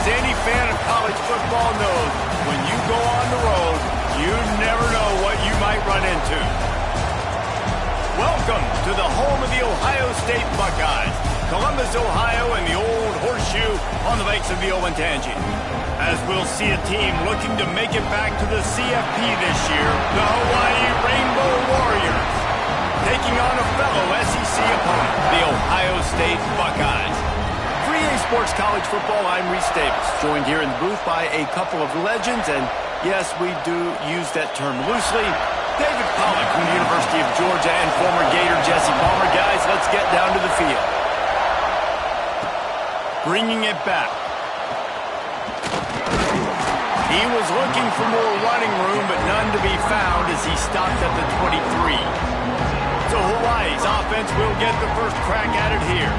any fan of college football knows, when you go on the road, you never know what you might run into. Welcome to the home of the Ohio State Buckeyes, Columbus, Ohio, and the old horseshoe on the banks of the Olentangy. As we'll see a team looking to make it back to the CFP this year, the Hawaii Rainbow Warriors, taking on a fellow SEC opponent, the Ohio State Buckeyes. For EA Sports College Football, I'm Reese Davis, joined here in the booth by a couple of legends, and yes, we do use that term loosely. David Pollack from the University of Georgia and former Gator Jesse Palmer. Guys, let's get down to the field. Bringing it back. He was looking for more running room, but none to be found as he stopped at the 23. So Hawaii's offense will get the first crack at it here.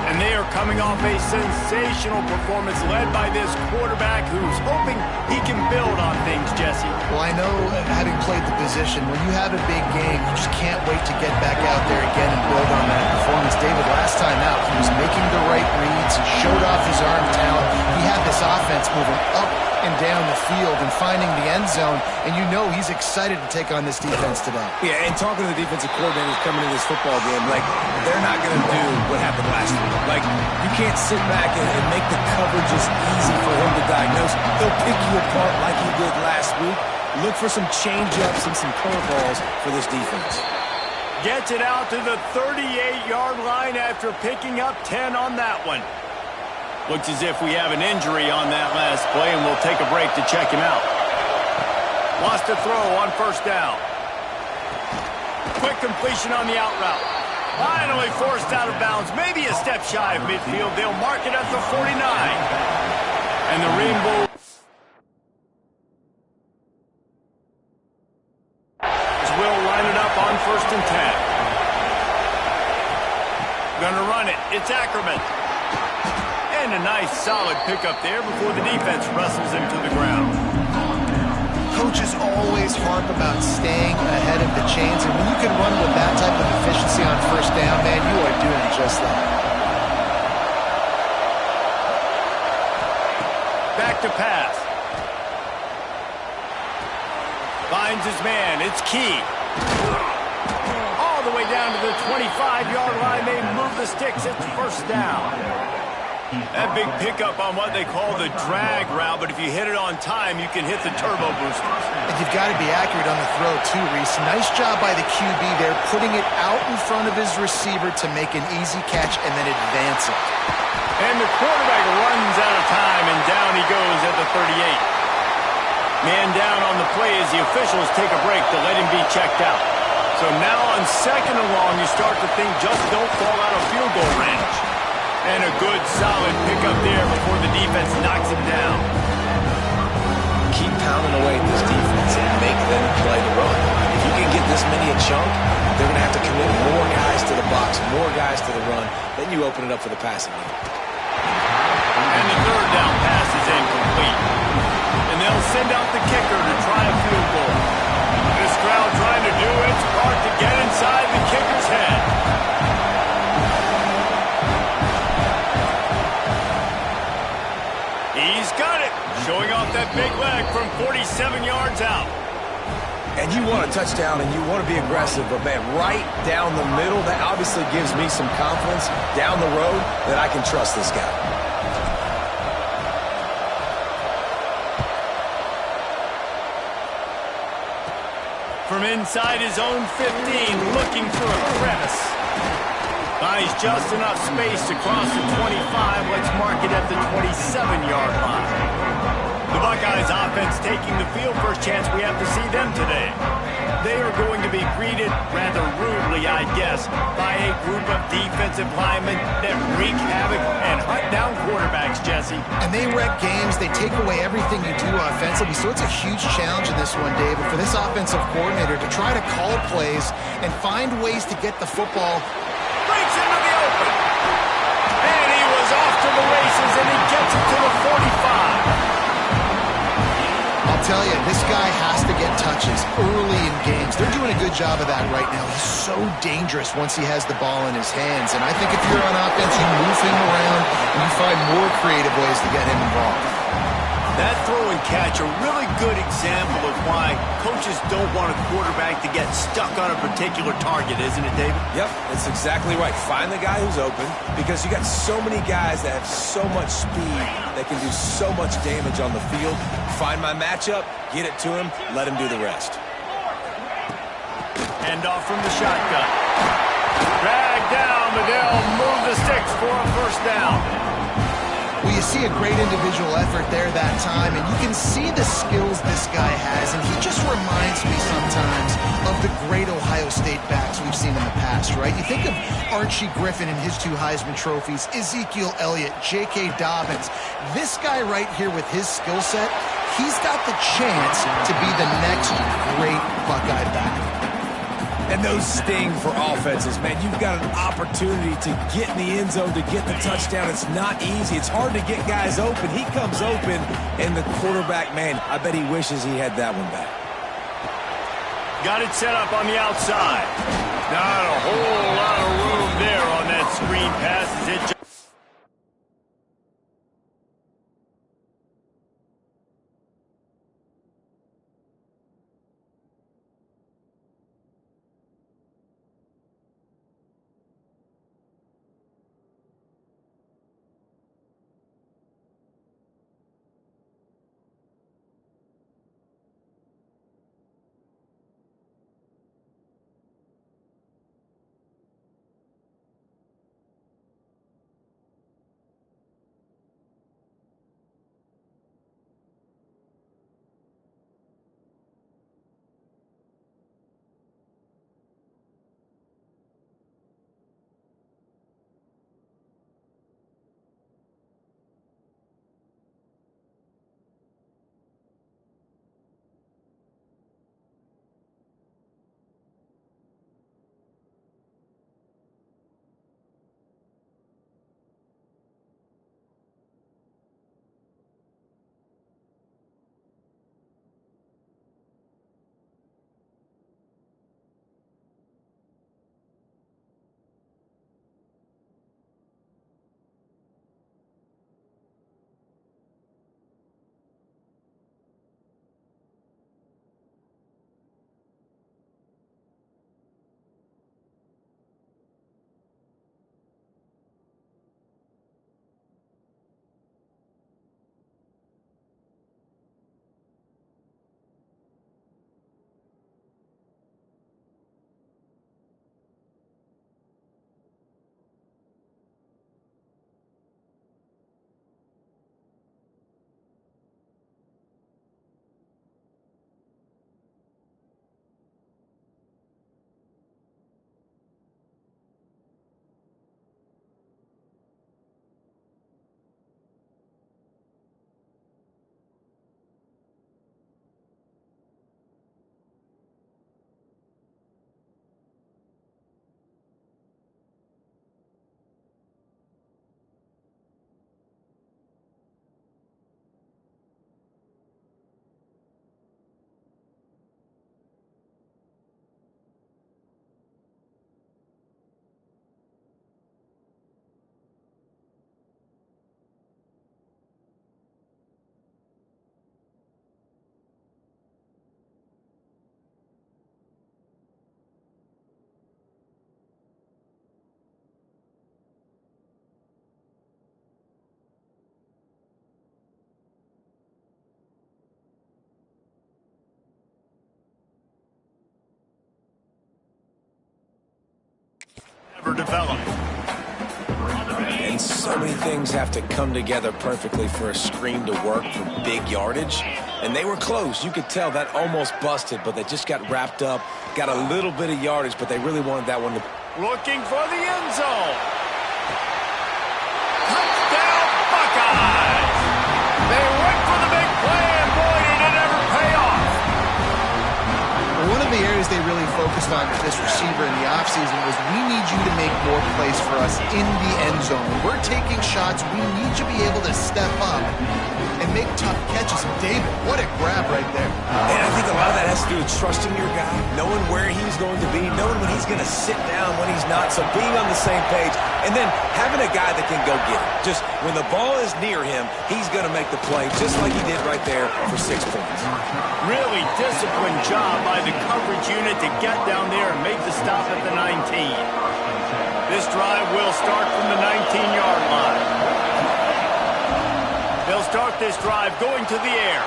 And they are coming off a sensational performance led by this quarterback who's hoping he can build on things, Jesse. Well, I know, having played the position, when you have a big game, you just can't wait to get back out there again and build on that performance. David, last time out, he was making the right reads. He showed off his arm talent. He had this offense moving up and down the field and finding the end zone, and you know he's excited to take on this defense today. Yeah, and talking to the defensive coordinators coming into this football game, like, they're not going to do what happened last week. Like, you can't sit back and make the coverages easy for him to diagnose. He'll pick you apart like he did last week. Look for some change-ups and some curveballs for this defense. Gets it out to the 38-yard line after picking up 10 on that one. Looks as if we have an injury on that last play, and we'll take a break to check him out. Lost a throw on first down. Quick completion on the out route. Finally forced out of bounds, maybe a step shy of midfield. They'll mark it at the 49. And the Rainbow will line it up on 1st and 10. Gonna run it. It's Ackerman. And a nice solid pickup there before the defense wrestles him to the ground. Coaches always harp about staying ahead of the chains, and when you can run with that type of efficiency on first down, man, you are doing just that. Back to pass. Finds his man. It's Key. All the way down to the 25-yard line. They move the sticks. It's first down. That big pickup on what they call the drag route, but if you hit it on time, you can hit the turbo boosters. And you've got to be accurate on the throw, too, Reese. Nice job by the QB there, putting it out in front of his receiver to make an easy catch and then advance it. And the quarterback runs out of time, and down he goes at the 38. Man down on the play as the officials take a break to let him be checked out. So now on 2nd and long, you start to think just don't fall out of field goal range. And a good, solid pickup there before the defense knocks him down. Keep pounding away at this defense and make them play the run. If you can get this many a chunk, they're going to have to commit more guys to the box, more guys to the run. Then you open it up for the passing game. And the 3rd down pass is incomplete. And they'll send out the kicker to try a field goal. This crowd trying to do its part to get inside the kicker's head. He's got it, showing off that big leg from 47 yards out. And you want a touchdown and you want to be aggressive, but man, right down the middle, that obviously gives me some confidence down the road that I can trust this guy. From inside his own 15, looking for a crevice. Buys just enough space to cross the 25. Let's mark it at the 27-yard line. The Buckeyes offense taking the field. First chance we have to see them today. They are going to be greeted rather rudely, I guess, by a group of defensive linemen that wreak havoc and hunt down quarterbacks, Jesse. And they wreck games. They take away everything you do offensively. So it's a huge challenge in this one, David, for this offensive coordinator to try to call plays and find ways to get the football. Breaks into the open. And he was off to the races, and he gets it to the 45. I'll tell you, this guy has to get touches early in games. They're doing a good job of that right now. He's so dangerous once he has the ball in his hands. And I think if you're on offense, you move him around, and you find more creative ways to get him involved. That throw and catch, a really good example of why coaches don't want a quarterback to get stuck on a particular target, isn't it, David? Yep, that's exactly right. Find the guy who's open, because you got so many guys that have so much speed that can do so much damage on the field. Find my matchup, get it to him, let him do the rest. Hand off from the shotgun. Drag down, but they'll move the sticks for a first down. Well, you see a great individual effort there that time, and you can see the skills this guy has, and he just reminds me sometimes of the great Ohio State backs we've seen in the past, right? You think of Archie Griffin and his 2 Heisman trophies, Ezekiel Elliott, J.K. Dobbins. This guy right here with his skill set, he's got the chance to be the next great Buckeye back. And those sting for offenses, man. You've got an opportunity to get in the end zone, to get the touchdown. It's not easy. It's hard to get guys open. He comes open, and the quarterback, man, I bet he wishes he had that one back. Got it set up on the outside. Not a whole lot of room there on that screen pass as it just developed. And so many things have to come together perfectly for a screen to work for big yardage. And they were close. You could tell that almost busted, but they just got wrapped up, got a little bit of yardage, but they really wanted that one to... Looking for the end zone. Touchdown, Buckeyes! They went for the big play, and boy, did it ever pay off. One of the areas they really focused on with this receiver in the offseason was, we need you to make more plays for us in the end zone. When we're taking shots, we need you to be able to step up and make tough catches. David, what a grab right there. And I think a lot of that has to do with trusting your guy, knowing where he's going to be, knowing when he's going to sit down, when he's not, so being on the same page, and then having a guy that can go get it. Just when the ball is near him, he's going to make the play, just like he did right there for 6 points. Really disciplined job by the coverage unit to get down there and make the stop at the 19. This drive will start from the 19-yard line. They'll start this drive going to the air.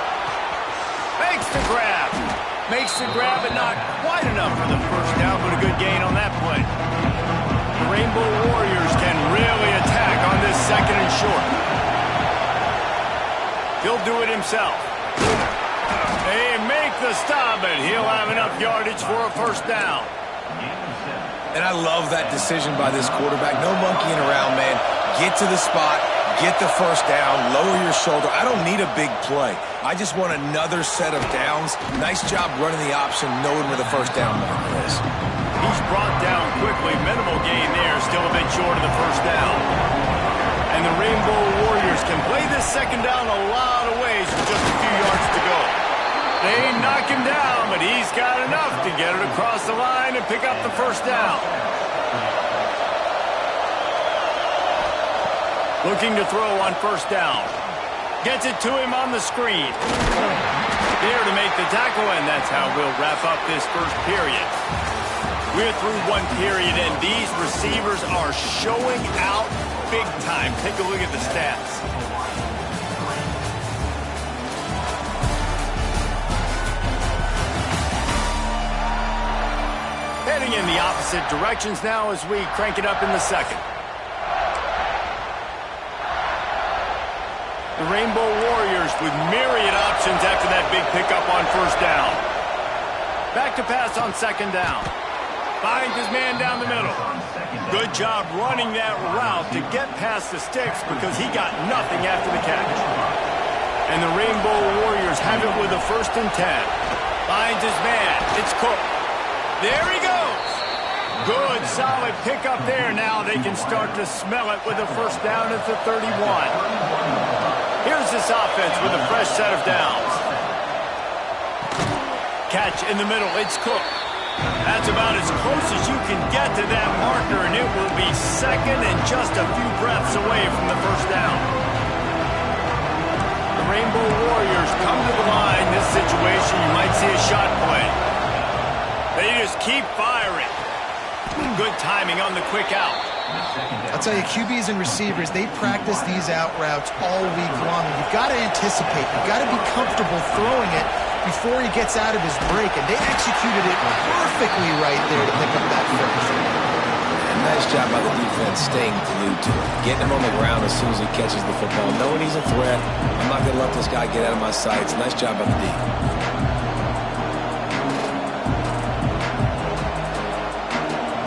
Makes the grab. Makes the grab, but not quite enough for the first down, but a good gain on that play. The Rainbow Warriors can really attack on this second and short. He'll do it himself. They make the stop, and he'll have enough yardage for a first down. And I love that decision by this quarterback. No monkeying around, man. Get to the spot, get the first down, lower your shoulder. I don't need a big play. I just want another set of downs. Nice job running the option, knowing where the first down marker is. He's brought down quickly. Minimal gain there, still a bit short of the first down. And the Rainbow Warriors can play this second down a lot of ways with just a few yards to go. They knock him down, but he's got enough to get it across the line and pick up the first down. Looking to throw on first down. Gets it to him on the screen. There to make the tackle, and that's how we'll wrap up this first period. We're through one period, and these receivers are showing out big time. Take a look at the stats. Heading in the opposite directions now as we crank it up in the second. The Rainbow Warriors with myriad options after that big pickup on first down. Back to pass on second down. Finds his man down the middle. Good job running that route to get past the sticks because he got nothing after the catch. And the Rainbow Warriors have it with a 1st and 10. Finds his man. It's Cook. There he goes. Good, solid pickup there. Now they can start to smell it with a first down at the 31. Here's this offense with a fresh set of downs. Catch in the middle. It's Cook. That's about as close as you can get to that marker, and it will be second and just a few breaths away from the first down. The Rainbow Warriors come to the line. This situation, you might see a shot play. They just keep firing. Good timing on the quick out. I'll tell you, QBs and receivers, they practice these out routes all week long. You've got to anticipate. You've got to be comfortable throwing it before he gets out of his break, and they executed it perfectly right there to pick up that first. Nice job by the defense staying glued to it, getting him on the ground as soon as he catches the football, knowing he's a threat. I'm not going to let this guy get out of my sights. Nice job by the defense.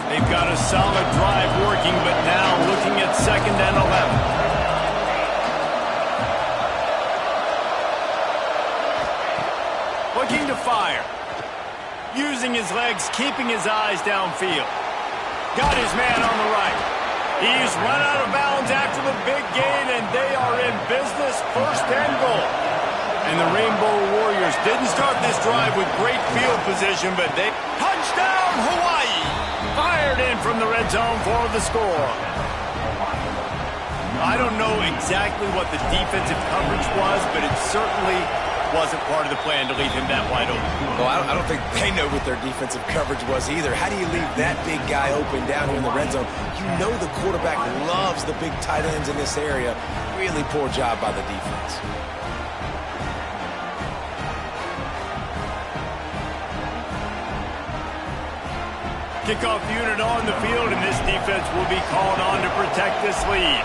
They've got a solid drive working, but now looking at 2nd and 11. Looking to fire. Using his legs, keeping his eyes downfield. Got his man on the right. He's run out of bounds after the big gain, and they are in business, 1st and goal. And the Rainbow Warriors didn't start this drive with great field position, but they... Touchdown, Hawaii! Fired in from the red zone for the score. I don't know exactly what the defensive coverage was, but it certainly wasn't part of the plan to leave him that wide open. Well, I don't think they know what their defensive coverage was either. How do you leave that big guy open down here in the red zone? You know the quarterback loves the big tight ends in this area. Really poor job by the defense. Kickoff unit on the field, and this defense will be called on to protect this lead.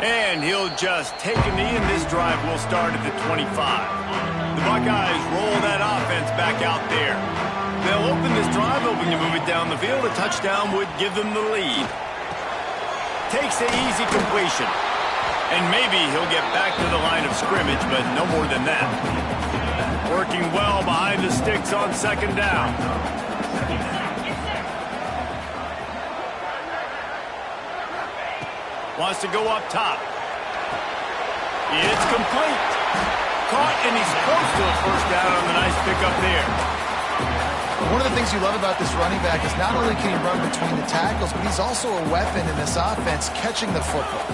And he'll just take a knee, and this drive will start at the 25. The Buckeyes roll that offense back out there. They'll open this drive, hoping to move it down the field. A touchdown would give them the lead. Takes the easy completion. And maybe he'll get back to the line of scrimmage, but no more than that. Working well behind the sticks on second down. Wants to go up top. It's complete. Caught, and he's close to a first down on the nice pickup there. One of the things you love about this running back is not only can he run between the tackles, but he's also a weapon in this offense catching the football.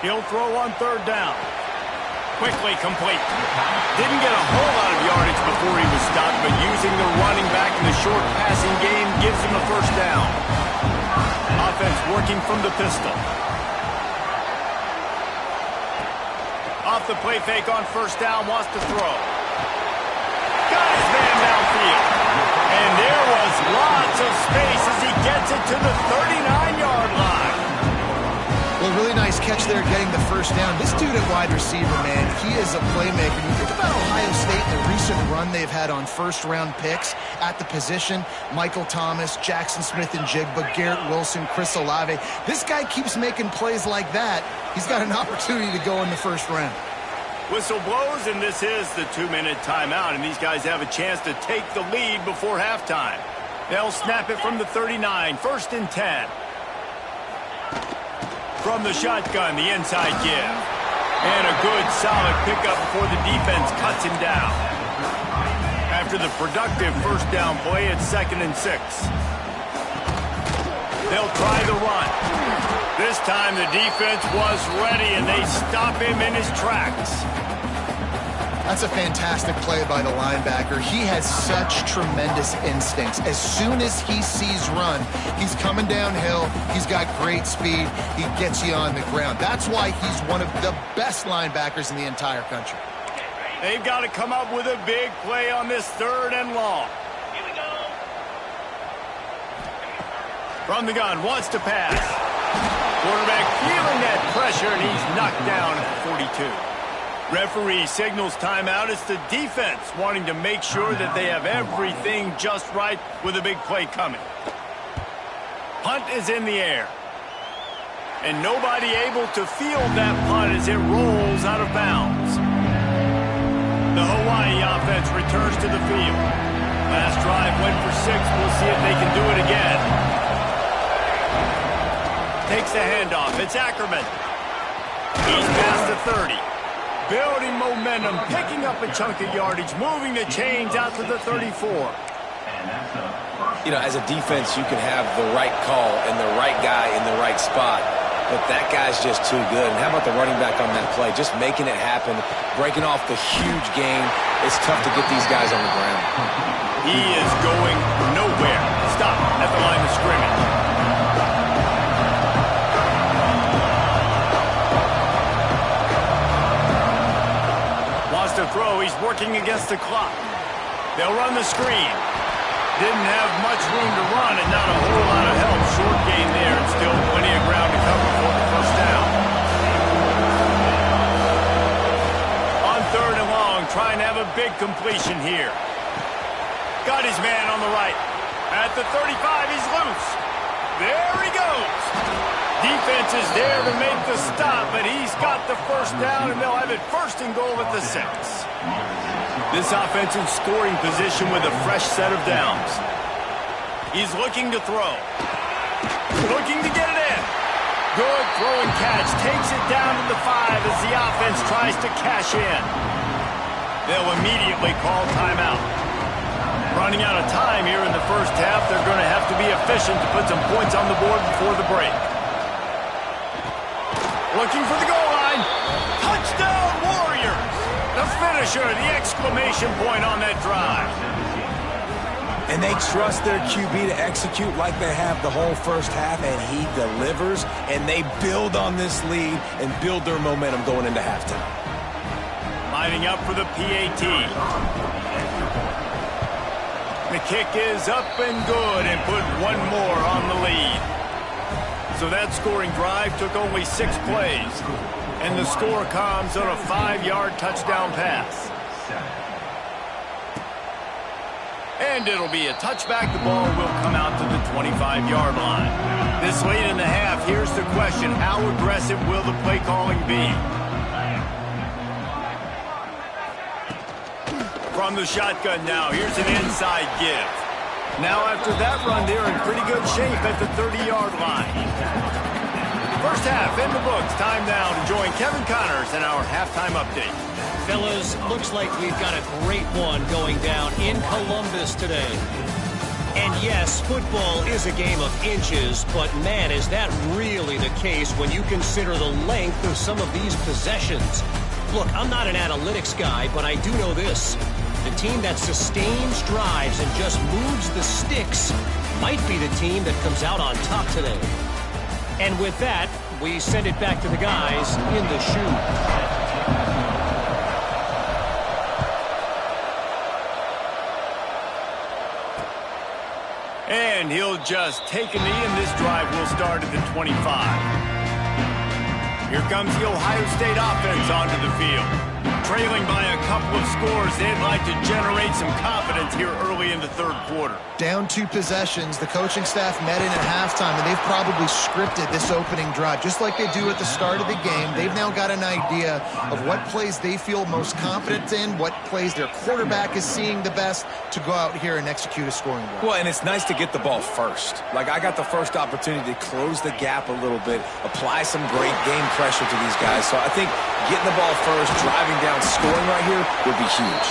He'll throw on third down. Quickly complete. Didn't get a whole lot of yardage before he was stopped, but using the running back in the short passing game gives him a first down. Offense working from the pistol. Off the play fake on first down, wants to throw. Got his man downfield. And there was lots of space as he gets it to the 39-yard line. Well, really nice catch there getting the first down. This dude at wide receiver, man, he is a playmaker. You think about Ohio State, the recent run they've had on first-round picks at the position. Michael Thomas, Jackson Smith-Njigba, Garrett Wilson, Chris Olave. This guy keeps making plays like that. He's got an opportunity to go in the first round. Whistle blows, and this is the 2-minute timeout, and these guys have a chance to take the lead before halftime. They'll snap it from the 39, 1st and 10. From the shotgun, the inside give. And a good, solid pickup before the defense cuts him down. After the productive first down play, it's 2nd and 6. They'll try the run. This time the defense was ready, and they stop him in his tracks. That's a fantastic play by the linebacker. He has such tremendous instincts. As soon as he sees run, he's coming downhill. He's got great speed. He gets you on the ground. That's why he's one of the best linebackers in the entire country. They've got to come up with a big play on this 3rd and long. Here we go. From the gun, wants to pass. Quarterback feeling that pressure, and he's knocked down at 42. Referee signals timeout. It's the defense wanting to make sure that they have everything just right with a big play coming. Punt is in the air. And nobody able to field that punt as it rolls out of bounds. The Hawaii offense returns to the field. Last drive went for 6. We'll see if they can do it again. Takes the handoff. It's Ackerman. He's past the 30. Building momentum, picking up a chunk of yardage, moving the chains out to the 34. You know, as a defense, you can have the right call and the right guy in the right spot, but that guy's just too good. And how about the running back on that play? Just making it happen, breaking off the huge gain. It's tough to get these guys on the ground. He is going nowhere. Stop at the line of scrimmage. To throw, he's working against the clock. They'll run the screen. Didn't have much room to run and not a whole lot of help. Short gain there and still plenty of ground to cover for the first down. On 3rd and long, trying to have a big completion here. Got his man on the right. At the 35, he's loose. There he goes. Defense is there to make the stop, but he's got the first down, and they'll have it 1st and goal at the 6. This offense in scoring position with a fresh set of downs. He's looking to throw. Looking to get it in. Good throw and catch. Takes it down to the 5 as the offense tries to cash in. They'll immediately call timeout. Running out of time here in the first half, they're going to have to be efficient to put some points on the board before the break. Looking for the goal line. Touchdown, Warriors! The finisher, the exclamation point on that drive. And they trust their QB to execute like they have the whole first half, and he delivers, and they build on this lead and build their momentum going into halftime. Lining up for the PAT. The kick is up and good and put one more on the lead. So that scoring drive took only 6 plays, and the score comes on a 5-yard touchdown pass. And it'll be a touchback. The ball will come out to the 25-yard line. This late in the half, here's the question. How aggressive will the play calling be? From the shotgun now, here's an inside give. Now after that run, they're in pretty good shape at the 30-yard line. First half in the books. Time now to join Kevin Connors in our halftime update. Fellas, looks like we've got a great one going down in Columbus today. And yes, football is a game of inches, but man, is that really the case when you consider the length of some of these possessions. Look, I'm not an analytics guy, but I do know this. The team that sustains drives and just moves the sticks might be the team that comes out on top today. And with that, we send it back to the guys in the shoe. And he'll just take a knee, and this drive will start at the 25. Here comes the Ohio State offense onto the field. Trailing by a couple of scores, they'd like to generate some confidence here early in the third quarter. Down 2 possessions, the coaching staff met in at halftime, and they've probably scripted this opening drive. Just like they do at the start of the game, they've now got an idea of what plays they feel most confident in, what plays their quarterback is seeing the best to go out here and execute a scoring drive. Well, and it's nice to get the ball first. Like, I got the first opportunity to close the gap a little bit, apply some great game pressure to these guys. So I think getting the ball first, driving down, scoring right here would be huge.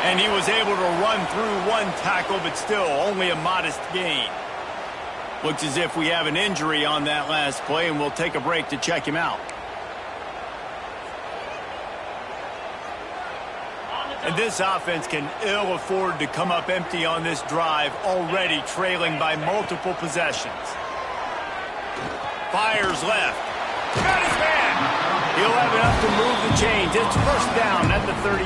And he was able to run through 1 tackle, but still only a modest gain. Looks as if we have an injury on that last play, and we'll take a break to check him out. And this offense can ill afford to come up empty on this drive, already trailing by multiple possessions. Fires left. Got his man! He'll have enough to move the chains. It's first down at the 38.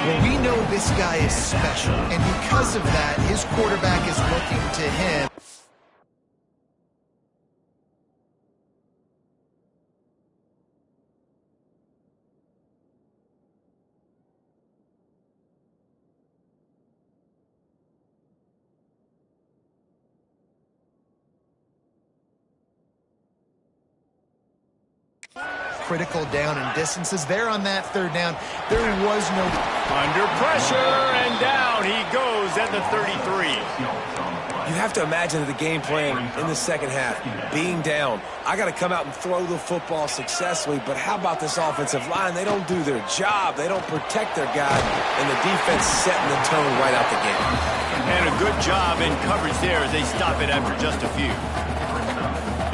Well, we know this guy is special, and because of that, his quarterback is looking to him. Critical down and distances. There on that third down, there was no... Under pressure, and down he goes at the 33. You have to imagine the game plan in the second half, being down. I got to come out and throw the football successfully, but how about this offensive line? They don't do their job. They don't protect their guy, and the defense setting the tone right out the gate. And a good job in coverage there as they stop it after just a few.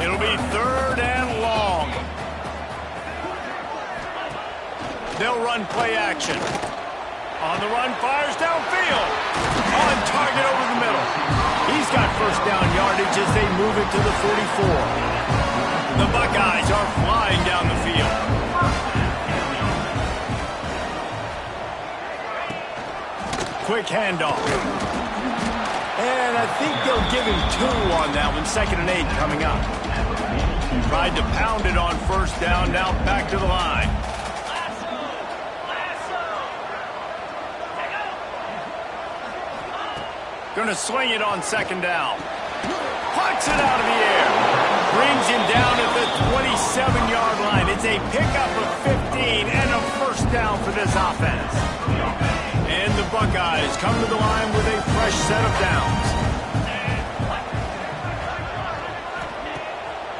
It'll be third and long. They'll run play action. On the run, fires downfield. On target over the middle. He's got first down yardage as they move it to the 44. The Buckeyes are flying down the field. Quick handoff. And I think they'll give him 2 on that one. 2nd and 8 coming up. Tried to pound it on first down. Now back to the line. Going to swing it on 2nd down. Puts it out of the air. Brings him down at the 27-yard line. It's a pickup of 15 and a first down for this offense. And the Buckeyes come to the line with a fresh set of downs.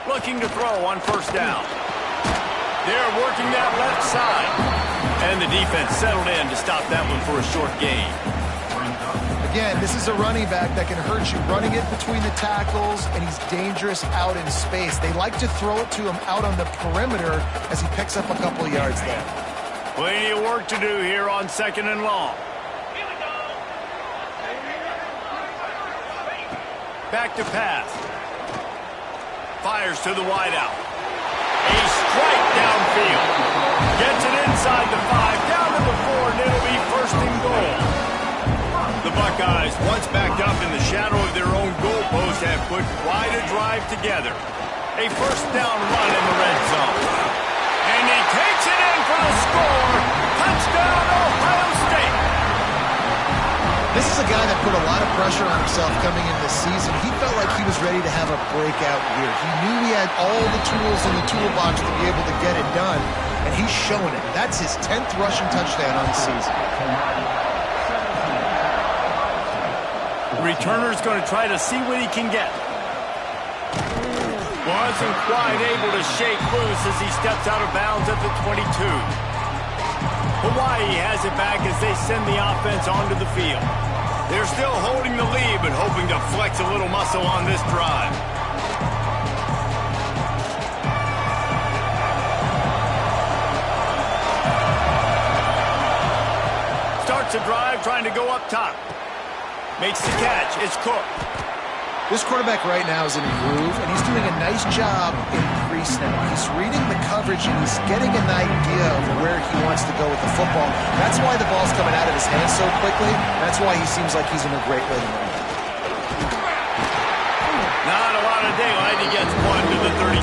Looking to throw on first down. They're working that left side. And the defense settled in to stop that one for a short gain. Again, this is a running back that can hurt you, running it between the tackles, and he's dangerous out in space. They like to throw it to him out on the perimeter as he picks up a couple of yards there. Plenty of work to do here on 2nd and long. Back to pass. Fires to the wideout. A strike downfield. Gets it inside the 5, down to the 4, and it'll be first and goal. The Buckeyes, once backed up in the shadow of their own goalpost, have put quite a drive together. A first down run in the red zone. And he takes it in for the score. Touchdown, Ohio State. This This is a guy that put a lot of pressure on himself coming into this season. He felt like he was ready to have a breakout year. He knew he had all the tools in the toolbox to be able to get it done, and he's showing it. That's his 10th rushing touchdown on the season. The returner's going to try to see what he can get. Wasn't quite able to shake loose as he steps out of bounds at the 22. Hawaii has it back as they send the offense onto the field. They're still holding the lead, but hoping to flex a little muscle on this drive. Starts the drive trying to go up top. Makes the catch. It's Cook. This quarterback right now is in a groove, and he's doing a nice job in pre-snap. He's reading the coverage, and he's getting an idea of where he wants to go with the football. That's why the ball's coming out of his hands so quickly. That's why he seems like he's in a great rhythm right now. Not a lot of daylight. He gets one to the 32.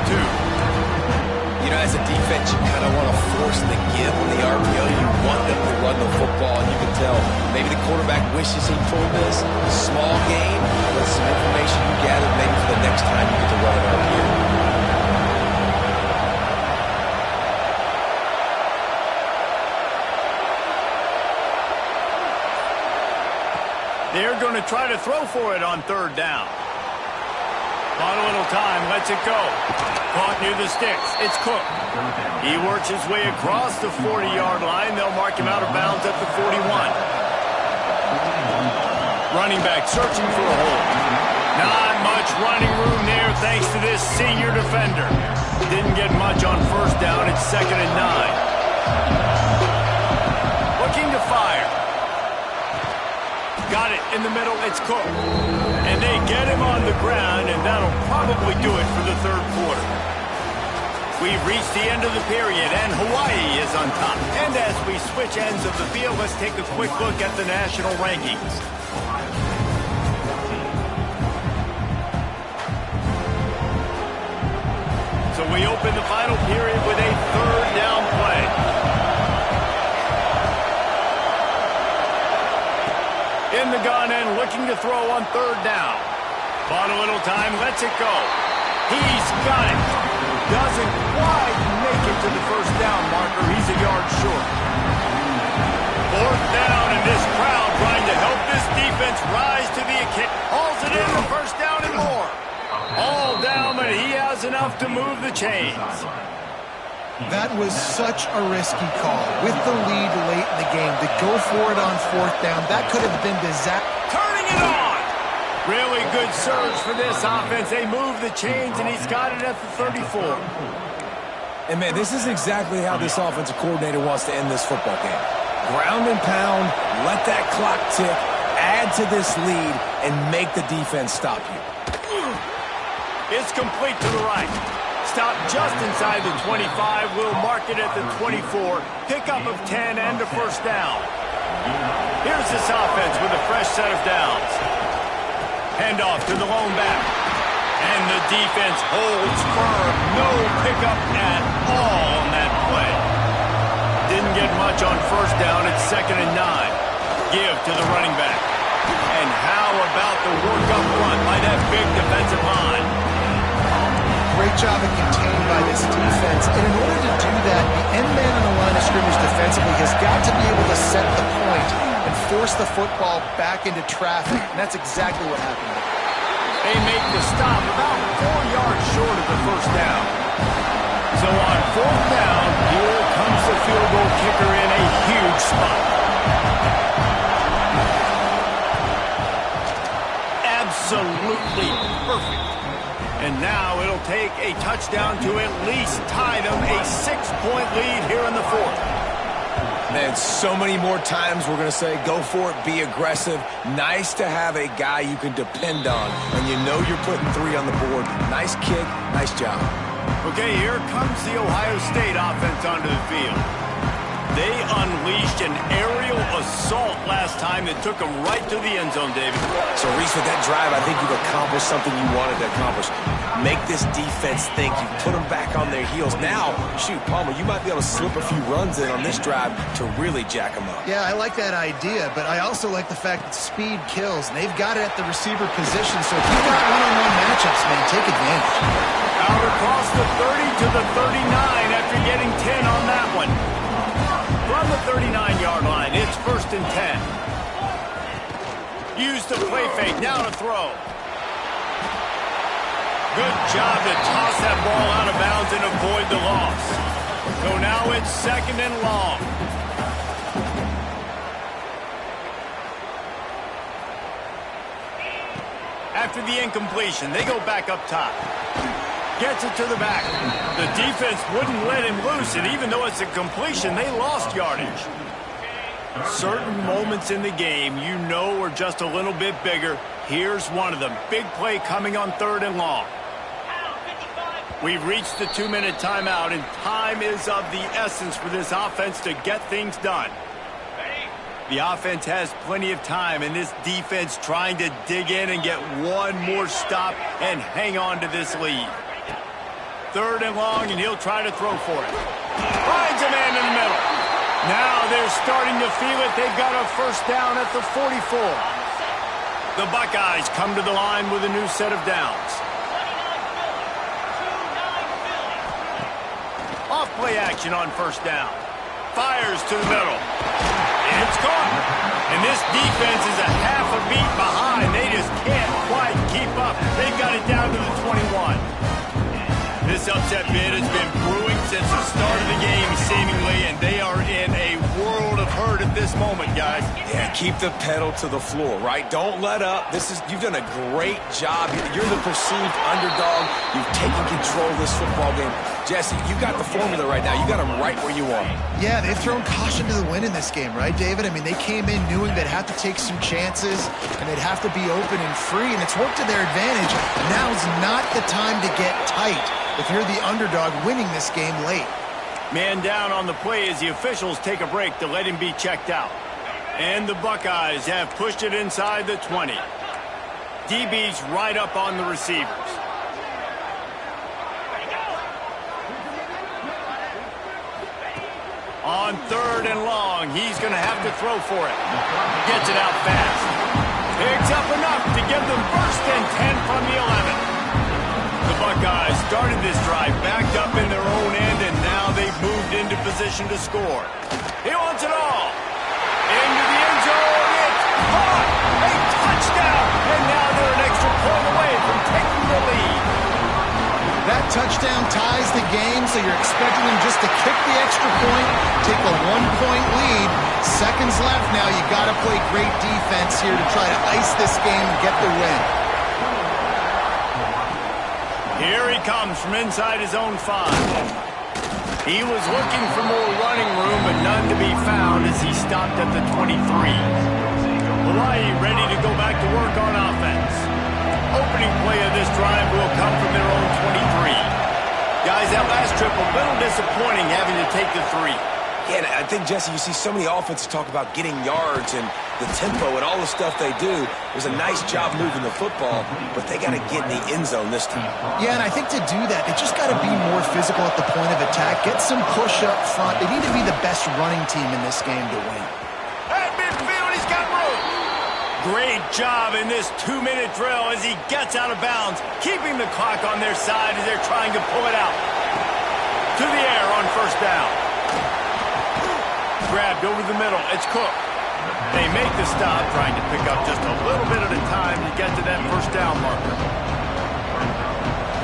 You know, as a defense, you kind of want to force the give on the RPO. You want them to run the football, and you can tell maybe the quarterback wishes he pulled this. Small gain, but some information you gather maybe for the next time you get to run an RPO. They're going to try to throw for it on third down. On a little time, lets it go. Caught near the sticks. It's Cook. He works his way across the 40-yard line. They'll mark him out of bounds at the 41. Running back searching for a hole. Not much running room there thanks to this senior defender. Didn't get much on first down. It's 2nd and 9. Looking to fire. Got it in the middle. It's Cook. And they get him on the ground, and that'll probably do it for the third quarter. We've reached the end of the period, and Hawaii is on top. And as we switch ends of the field, let's take a quick look at the national rankings. So we open the final period with a third down play. In the gun and looking to throw on third down. Bought a little time, lets it go. He's got it. Doesn't quite make it to the first down marker. He's a yard short. Fourth down, and this crowd trying to help this defense rise to the occasion. Hauls it in the first down and more. All down, but he has enough to move the chains. That was such a risky call. With the lead late in the game, to go for it on fourth down, that could have been disaster. Turning it on! Really good surge for this offense. They move the chains, and he's got it at the 34. And, man, this is exactly how this offensive coordinator wants to end this football game. Ground and pound, let that clock tick, add to this lead, and make the defense stop you. It's complete to the right. Stop just inside the 25. We'll mark it at the 24. Pickup of 10 and a first down. Here's this offense with a fresh set of downs. Handoff to the lone back. And the defense holds firm. No pickup at all on that play. Didn't get much on first down. It's 2nd and 9. Give to the running back. And how about the work up front by that big defensive line? Great job of contained by this defense. And in order to do that, the end man on the line of scrimmage defensively has got to be able to set the point and force the football back into traffic. And that's exactly what happened. They make the stop about 4 yards short of the first down. So on fourth down, here comes the field goal kicker in a huge spot. Absolutely perfect. And now it'll take a touchdown to at least tie them a 6-point lead here in the fourth. Man, so many more times we're going to say, go for it, be aggressive. Nice to have a guy you can depend on, and you know you're putting 3 on the board. Nice kick, nice job. Okay, here comes the Ohio State offense onto the field. They unleashed an aerial assault last time that took them right to the end zone, David. So, Reese, with that drive, I think you've accomplished something you wanted to accomplish. make this defense think. You put them back on their heels. Now, shoot, Palmer, you might be able to slip a few runs in on this drive to really jack them up. Yeah, I like that idea, but I also like the fact that speed kills, and they've got it at the receiver position, so if you've got one-on-one matchups, man, take advantage. Out across the 30 to the 39 after getting 10 on that one. From the 39-yard line, it's 1st and 10. Use the play fake, now to throw. Good job to toss that ball out of bounds and avoid the loss. So now it's 2nd and long. After the incompletion, they go back up top. Gets it to the back. The defense wouldn't let him loose, and even though it's a completion, they lost yardage. Certain moments in the game you know are just a little bit bigger. Here's one of them. Big play coming on 3rd and long. We've reached the 2-minute timeout, and time is of the essence for this offense to get things done. The offense has plenty of time, and this defense trying to dig in and get one more stop and hang on to this lead. 3rd and long, and he'll try to throw for it. Finds a man in the middle. Now they're starting to feel it. They've got a 1st down at the 44. The Buckeyes come to the line with a new set of downs. Off play action on 1st down. Fires to the middle. It's caught. And this defense is a half a beat behind. They just can't quite keep up. They've got it down to the 21. This upset bid has been brewing since the start of the game, seemingly, and they are in a world of hurt at this moment, guys. Yeah, keep the pedal to the floor, right? Don't let up. You've done a great job. You're the perceived underdog. You've taken control of this football game. Jesse, you got the formula right now. You got them right where you want them. Yeah, they've thrown caution to the wind in this game, right, David? I mean, they came in knowing they'd have to take some chances, and they'd have to be open and free, and it's worked to their advantage. Now's not the time to get tight if you're the underdog winning this game late. Man down on the play as the officials take a break to let him be checked out. And the Buckeyes have pushed it inside the 20. DB's right up on the receivers. On 3rd and long, he's going to have to throw for it. Gets it out fast. Picks up enough to give them 1st and 10 from the 11. The Buckeyes started this drive backed up in their own end, and now they've moved into position to score. He wants it all. Into the end zone. It's caught. A touchdown. And now they're an extra point away from taking the lead. That touchdown ties the game, so you're expecting them just to kick the extra point, take a 1-point lead. Seconds left now. You got to play great defense here to try to ice this game and get the win. Here he comes from inside his own 5. He was looking for more running room, but none to be found as he stopped at the 23. Hawaii ready to go back to work on offense. Opening play of this drive will come from their own 23. Guys, that last trip a little disappointing having to take the 3. Yeah, and I think, Jesse, you see so many offenses talk about getting yards and the tempo and all the stuff they do. It was a nice job moving the football, but they got to get in the end zone this time. Yeah, and I think to do that, they just got to be more physical at the point of attack, get some push up front. They need to be the best running team in this game to win. At midfield, he's got room. Great job in this 2-minute drill as he gets out of bounds, keeping the clock on their side as they're trying to pull it out. To the air on 1st down. Grabbed over the middle. It's Cook. They make the stop, trying to pick up just a little bit at a time to get to that 1st down marker.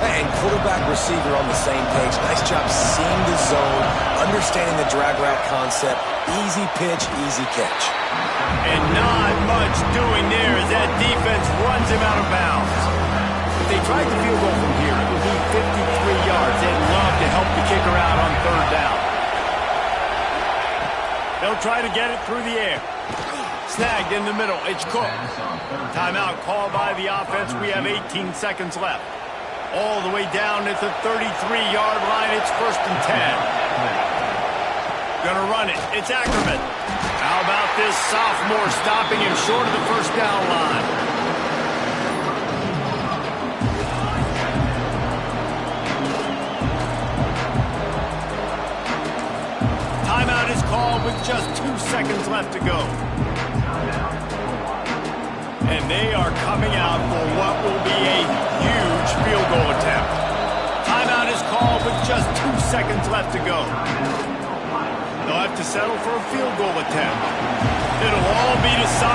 And quarterback receiver on the same page. Nice job seeing the zone, understanding the drag route concept. Easy pitch, easy catch. And not much doing there as that defense runs him out of bounds. If they tried the field goal from here, it would be 53 yards. They'd love to help the kicker out on 3rd down. They'll try to get it through the air. Snagged in the middle. It's Cook. Timeout called by the offense. We have 18 seconds left. All the way down at the 33-yard line. It's 1st and 10. Gonna run it. It's Ackerman. How about this sophomore stopping him short of the 1st down line? with just 2 seconds left to go. And they are coming out for what will be a huge field goal attempt. Timeout is called with just 2 seconds left to go. They'll have to settle for a field goal attempt. It'll all be decided